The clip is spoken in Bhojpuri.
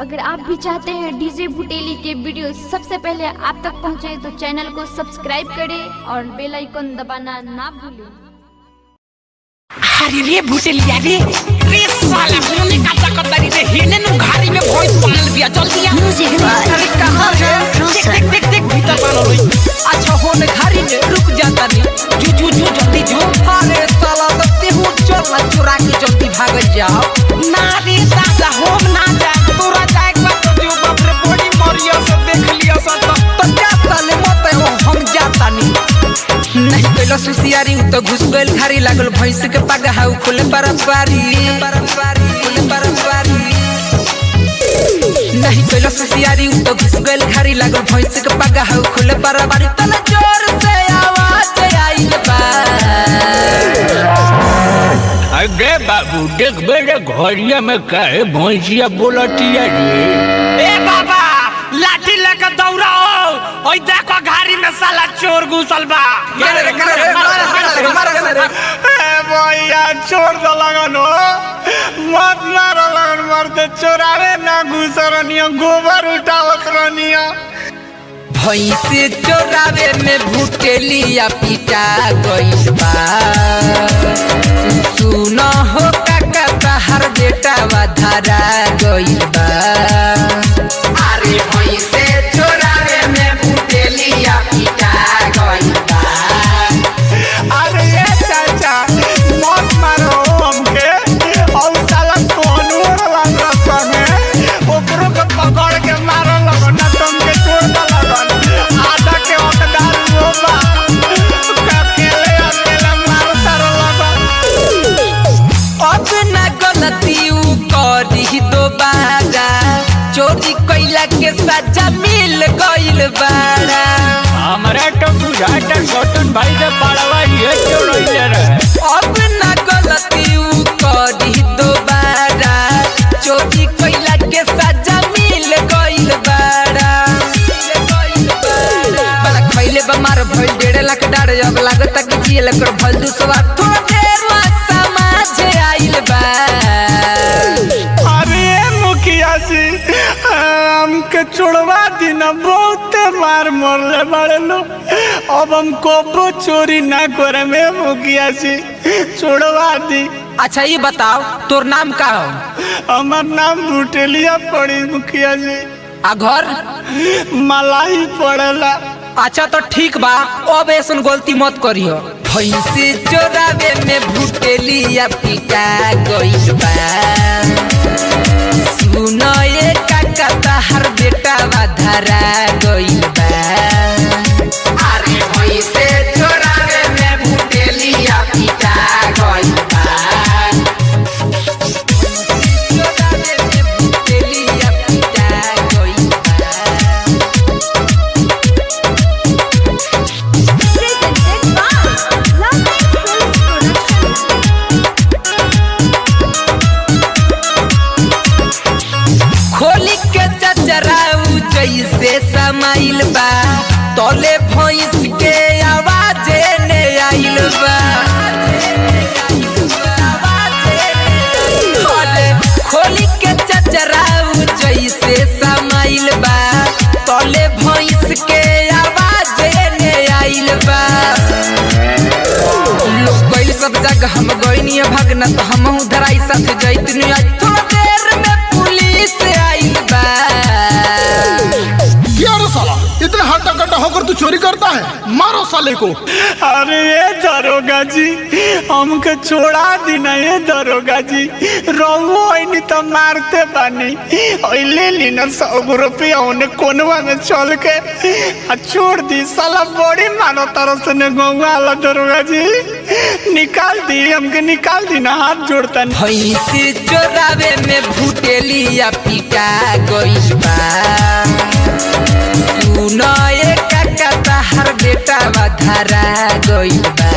अगर आप भी चाहते हैं डीजे भुटेली के वीडियो सबसे पहले आप तक पहुंचे तो चैनल को सब्सक्राइब करें और बेल आइकन दबाना ना भूलें। अरे रे भुटेलिया रे साला होने का तकदरी रे हिने नु घारी में वॉइस बनल दिया जल्दी आ अरे कहां है देख भीतर बनल होई अच्छा होने घारी में रुक जाता नहीं जू जल्दी जो अरे साला दत्ते हो चल ना चुरा के जल्दी भाग जाओ ना रे दादा होम ना जा तोरा जाए के बाद जो बाप रे बॉडी मरिया सब देख लिया सब तो क्या साले मत हो हम जाता नहीं कैला सुसियारी तो घुस गइल घारी लागल भैंस के पगा हाउ खुले परपारी नहीं कैला सुसियारी तो घुस गइल घारी लागल भैंस के पगा हाउ खुले परपारी तले जोर से आवाज आइल बा अरे बाबू देख बेटे घरिया में काहे भैंसिया बोलतिया रे ए बाबा लाठी लेके दौड़ाओ ओई देखो घारी में साला चोर घुसल बा ए भैया छोड़ दो लगन हो मत मारो लगन मरते चोरावे ना घुसरनिया गोबर उठावत रहनिया भैंसे चोरावे में भुटेलिया पिटा गइल बा सुनो हो काका तहर बेटा वा धरा गइल बा अरे भैंसे चोरावे में भुटेलिया पिटा गइल बा अरे ये चाचा मत मारो हमके और साला कोनो लग रहा है ओकरो के पकड़ के मारो लगन ना तुमके छोड़ दो लगन आधा के हकदार वो बा अकेले मारो तारो लगन अब ना गलती उ करी दोबारा चोरी कैला के सजा मिल गइल बाड़ा हमरा तो बुझाता छोटन भाई से पड़वा ये चोरइले रहे अब ना गलती उ करी दोबारा चोरी कैला के सजा मिल गइल बाड़ा बड़ा खइले बमार भइल 1.5 लाख डार अब लागत कि जियल कर भल दुसवा थोड़ा देर में समाज आइल बा अरे मुखिया जी हमके छोड़वा दी ना बहुत मार मरले बड़े लो अब हम कोबो चोरी ना करे में मुखिया जी छोड़वा दी। अच्छा ये बताओ तोर नाम का हो हमार नाम भुटेलिया पड़ी मुखिया जी आ घर मलाई पड़ेला अच्छा तो ठीक बा अब ऐसन गलती मत करियो भैंसे चोरावे में भुटेलिया पिटा गइल बा सुनो ये काका तहर बेटा वा धरा गइल बा अरे भैंसे चोरावे में भुटेलिया पिटा गइल बा चोरावे में भुटेलिया पिटा गइल खोली के चचराऊ जैसे समाइल बा तोले भैंस के आवाज ने आइल बा खोली के चचराऊ जैसे समाइल बा तोले भैंस के आवाज ने आइल बा लोग गइल सब जगह हम गइनी भागना तो हम धराई साथ जैतनी आज थोड़ा देर में पुलिस आइल बा क्या रे साला इतना हट्टा कट्टा होकर तू चोरी करता है मारो साले को। अरे ये दरोगा जी हमके छोड़ा दी ना ये दरोगा जी रहुओ नहीं तो मारते बानी ले ली ना 100 रुपया उन्हें कोनवा में चल के छोड़ दी साला बड़ी मानो तरह से ने गौवा दरोगा जी निकाल दी हमके निकाल दी ना हाथ जोड़ता भैंसे चोरावे में भुटेलिया पिटा गइल बा सुनो ये काका तहर बेटा वा धरा गइल बा